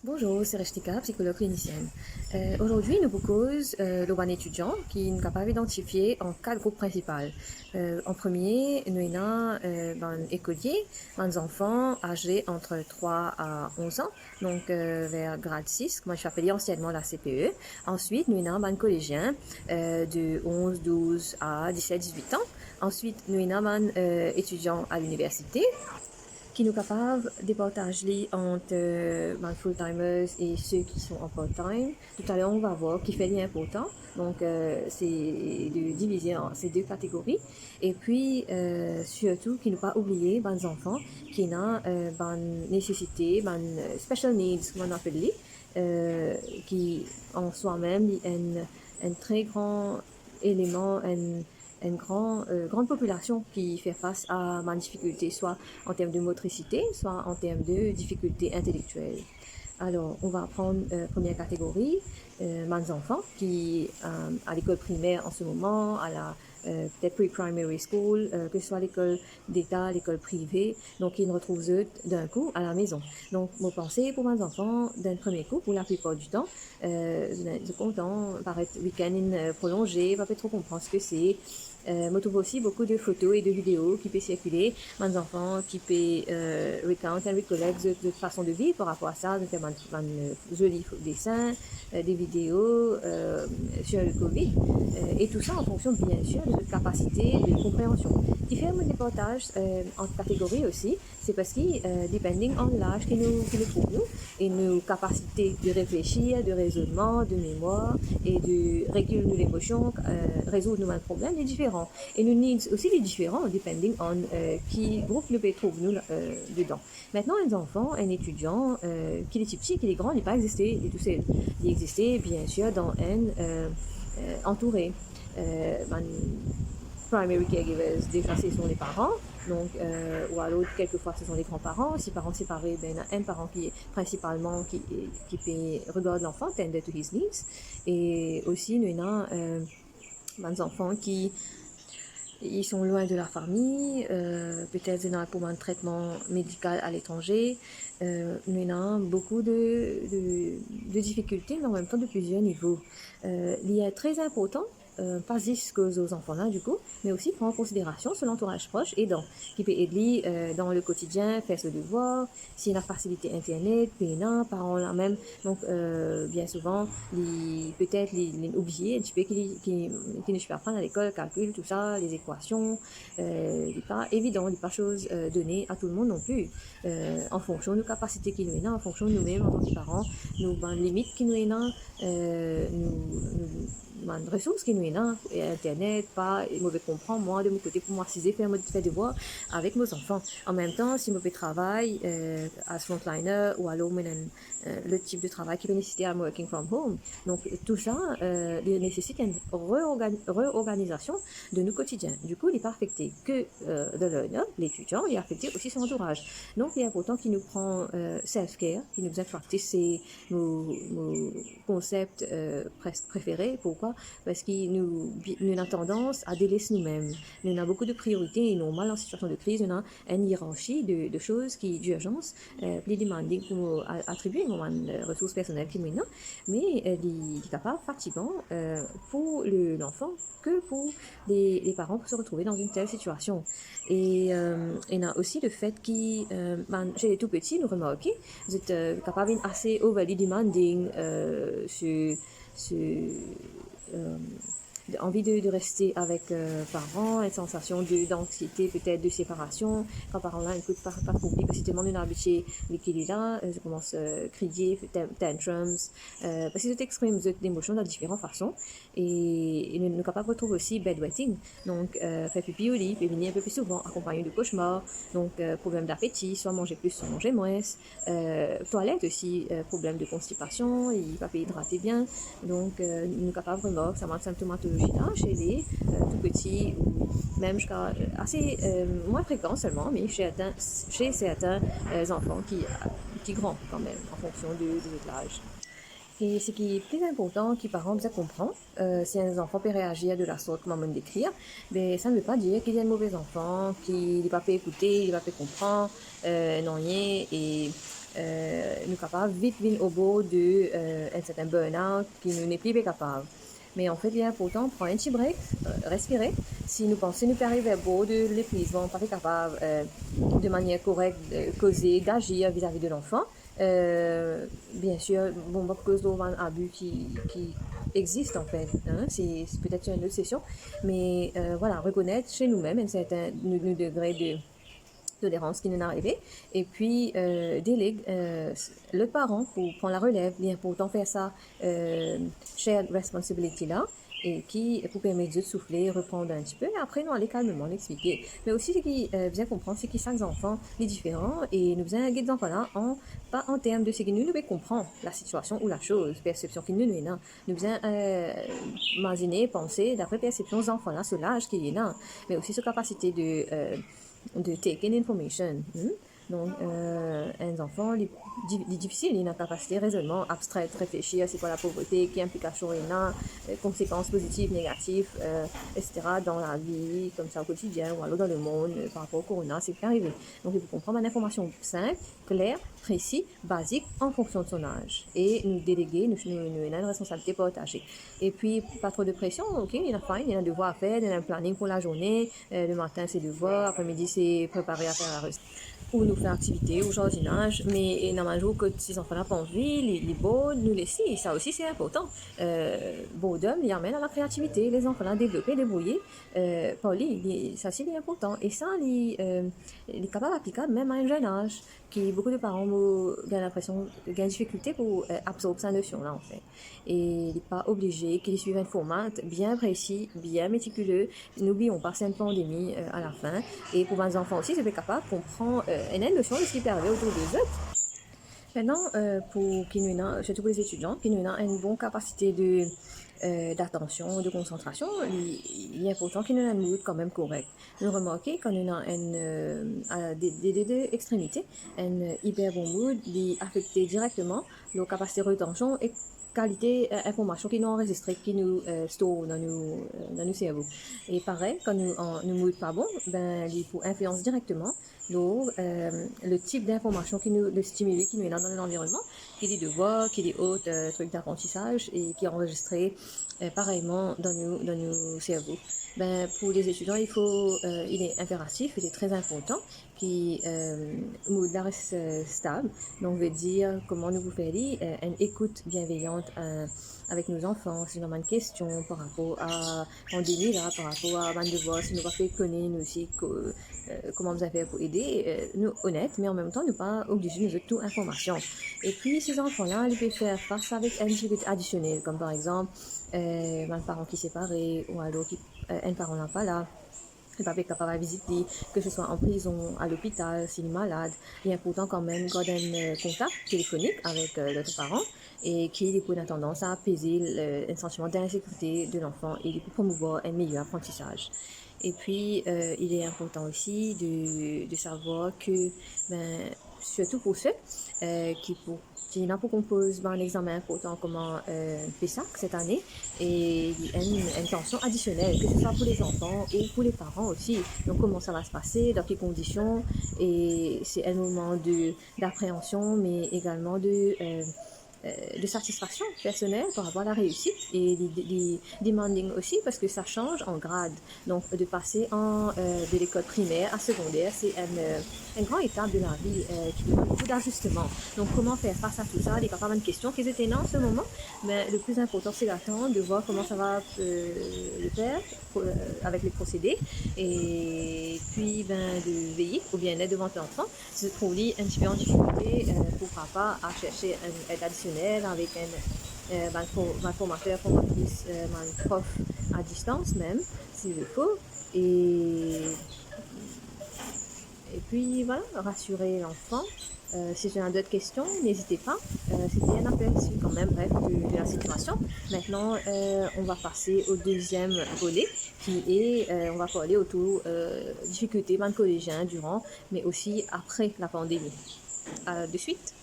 Bonjour, c'est Reshtika, psychologue clinicienne. Aujourd'hui, nous vous cause le bon étudiant qui nous capable d'identifier en quatre groupes principaux. En premier, nous avons un écolier, des enfants âgés entre 3 à 11 ans, donc vers grade 6, moi je l'appelais anciennement la CPE. Ensuite, nous avons un collégien de 11, 12 à 17, 18 ans. Ensuite, nous avons un étudiant à l'université qui nous capable de partager entre full-timers et ceux qui sont en part-time. Tout à l'heure, on va voir qui fait l'important. Donc, c'est de diviser en ces deux catégories. Et puis, surtout, qui ne pas oublier les enfants qui ont des nécessités, des special needs, comme on appelle qui en soi-même un très grand élément, grande population qui fait face à ma difficulté, soit en termes de motricité, soit en termes de difficultés intellectuelles. Alors, on va prendre première catégorie, mes enfants qui à l'école primaire en ce moment, à la peut-être pre-primary school, que ce soit l'école d'État, l'école privée, donc ils ne retrouvent eux d'un coup à la maison. Donc, vous pensez pour mes enfants d'un premier coup, pour la plupart du temps, je content, paraître week-end prolongé, pas trop comprendre ce que c'est. Je trouve aussi beaucoup de photos et de vidéos qui peuvent circuler, mes enfants qui peuvent recount and recollect de façon de vivre par rapport à ça, de faire un joli dessin, des vidéos sur le Covid, et tout ça en fonction bien sûr de notre capacité de compréhension. Différents déportages en catégories aussi, c'est parce que depending on l'âge que nous trouvons nous et nos capacités de réfléchir, de raisonnement, de mémoire et de réguler nos émotions, résoudre nos problèmes est différent. Et nos needs aussi est différent depending on qui groupe nous trouve nous dedans. Maintenant, un enfant, un étudiant, qu'il est petit, qu'il est grand, il n'est pas existé et tout seul. Il existait bien sûr dans un entouré. Primary caregivers, déjà ce sont les parents, donc, ou alors quelquefois ce sont les grands-parents. Si parents séparés, ben, il y a un parent qui est principalement qui peut regarder l'enfant, tender to his needs, et aussi il y a des enfants qui ils sont loin de leur famille, peut-être ils ont pour un traitement médical à l'étranger. Nous avons beaucoup de difficultés, mais en même temps de plusieurs niveaux. Il y a très important pas juste aux enfants là du coup, mais aussi prendre en considération son entourage proche aidant, qui peut aider dans le quotidien, faire ses devoirs, s'il a facilité internet, payant, parents là même, donc bien souvent, peut-être les oublier un petit peu qui ne suit pas apprendre à l'école, calcul, tout ça, les équations, n'est pas évident, n'est pas chose donnée à tout le monde non plus, en fonction de nos capacités qui nous en fonction de nous-mêmes en tant que parents, nos limites qui nous nous ressources qui nous et internet, pas mauvais comprendre, moi de mon côté pour moi faire devoir avec mes enfants. En même temps, si mauvais travail à frontliner ou alors le type de travail qui peut nécessiter un working from home. Donc tout ça nécessite une réorganisation de nos quotidiens. Du coup, il n'est pas affecté que de learner, l'étudiant, il est affecté aussi son entourage. Donc il est important qu'il nous prend self-care, qu'il nous practice nos concepts presque préférés. Pourquoi? Parce que nous avons tendance à délaisser nous-mêmes. Nous avons beaucoup de priorités et normal en situation de crise, nous avons une hiérarchie de choses d'urgence, plus demanding pour attribuer une ressources personnelles qui maintenant, mais il est capable fatigant pour l'enfant que pour les parents pour se retrouver dans une telle situation. Et il y a aussi le fait que chez les tout petits, nous remarquons, vous êtes capable assez overly demanding sur envie de rester avec parents, une sensation d'anxiété, peut-être de séparation. Quand parents là écoute pas compris parce que tellement une habitué qu'il est là, je commence à crier, tantrums, parce que je t'exprime des émotions de différentes façons. Et nous sommes capables de retrouver aussi bedwetting, donc faire pipi au lit, peut venir un peu plus souvent, accompagné de cauchemars, donc problème d'appétit, soit manger plus, soit manger moins. Toilette aussi, problème de constipation, il ne va pas hydrater bien, donc nous sommes capables vraiment, ça m'a symptomatologie là, chez les tout petits, ou même jusqu'à assez moins fréquent seulement, mais chez certains enfants qui grandent quand même, en fonction de l'âge. Et ce qui est plus important, que les parents doivent comprendre, si un enfant peut réagir de la sorte que maman décrire, ben, ça ne veut pas dire qu'il y a un mauvais enfant, qu'il ne va pas écouter, il ne va pas comprendre, non rien, et nous capables vite venir au bout de un certain burn-out qui nous n'est plus capable. Mais en fait, il est important prendre un petit break, respirer. Si nous pensons nous arriver au bout de l'épuisement, pas capable de manière correcte de causer, d'agir vis-à-vis de l'enfant, bien sûr, bon, pas cause d'un abus qui existe en fait, hein, c'est peut-être une autre session, mais voilà, reconnaître chez nous-mêmes un certain degré de tolérance qui nous est arrivé, et puis délègue le parent pour prendre la relève, bien important faire ça, shared responsibility là, et qui pour permettre de souffler, reprendre un petit peu, et après nous aller calmement l'expliquer. Mais aussi ce qui bien comprendre, c'est que chaque enfant est différent, et nous faisons un guide d'enfant là, pas en termes de ce que nous devons comprendre la situation ou la chose, perception qui nous est là. Nous faisons imaginer, penser d'après perception des enfants là, sur l'âge qui est là, mais aussi sa capacité de take in information. Donc, un enfant, il est difficile, il a une capacité de raisonnement abstraite, réfléchir, c'est quoi la pauvreté, quelle implication il a, conséquences positives, négatives, etc. dans la vie, comme ça au quotidien, ou alors dans le monde, par rapport au corona, c'est arrivé. Donc, il faut comprendre une information simple, claire, précise, basique, en fonction de son âge. Et nous déléguer, nous avons une responsabilité partagée. Et puis, pas trop de pression, ok, il a faim, il a un devoir à faire, il a un planning pour la journée, le matin c'est devoir, après-midi c'est préparer à faire la recette ou nous faire activité au jardinage, mais dans ma jour que ces enfants-là pas envie, les beaux nous laisser, ça aussi c'est important. Boredom, il amène à la créativité, les enfants-là développer, débrouiller, ça c'est important. Et ça, il est capable d'appliquer même à un jeune âge, qui beaucoup de parents ont l'impression qu'il y a une difficulté pour absorber cette notion-là en fait. Et il n'est pas obligé qu'il suive un format bien précis, bien méticuleux. N'oublions pas, c'est une pandémie à la fin. Et pour les enfants aussi, c'est capable de comprendre une notion de ce qui peut arriver autour des autres. Maintenant, pour qui nous a, surtout pour les étudiants, qui nous a une bonne capacité d'attention, de concentration, il est important qu'il ait un mood quand même correct. Nous remarquons quand on a des deux extrémités, un hyper bon mood, il affecte directement nos capacités de rétention et qualité information qui nous enregistrée, qui nous store dans nos cerveaux. Et pareil, quand nous mood pas bon, ben il faut influence directement le type d'information qui nous le stimule, qui nous est dans l'environnement, qui est devoirs, qui est autres trucs d'apprentissage et qui est enregistré pareillement dans nos cerveaux. Ben, pour les étudiants, il est impératif, il est très important qui mood reste stable. Donc, veut dire comment nous vous faire une écoute bienveillante avec nos enfants, si nous avons une question par rapport à pandémie là, par rapport à un devoir, si nous va faire connaître nous aussi comment vous avez fait pour aider, nous honnête, mais en même temps nous pas obligés de nous donner toute information. Et puis ces enfants-là, ils peuvent faire face avec une difficulté additionnelle, comme par exemple un parent qui s'est séparé ou alors un parent n'est pas là. Le papa est capable de visiter, que ce soit en prison, à l'hôpital, s'il est malade. Il est important quand même de garder un contact téléphonique avec l'autre parent et qui ait une tendance à apaiser un sentiment d'insécurité de l'enfant et pour promouvoir un meilleur apprentissage. Et puis, il est important aussi de savoir que, surtout pour ceux qui n'ont pas composé un examen important comme PESAC cette année, et il y a une tension additionnelle, que ce soit pour les enfants ou pour les parents aussi. Donc, comment ça va se passer, dans quelles conditions, et c'est un moment d'appréhension, mais également de satisfaction personnelle par rapport à la réussite et des demanding aussi parce que ça change en grade. Donc de passer de l'école primaire à secondaire, c'est une grande étape de la vie qui demande beaucoup d'ajustements. Donc comment faire face à tout ça, des capables de questions qui étaient là en ce moment, mais le plus important c'est d'attendre, de voir comment ça va le faire avec les procédés et puis de veiller au bien-être devant l'enfant. Se trouver un petit peu en difficulté, pourquoi pas à chercher une aide additionnelle avec un formateur, formatrice, un prof à distance même, s'il le faut. Et puis voilà, rassurer l'enfant. Si tu as d'autres questions, n'hésitez pas. C'était un aperçu quand même bref de la situation. Maintenant, on va passer au deuxième volet qui est, on va parler autour difficultés de collégiens durant, mais aussi après la pandémie. De suite.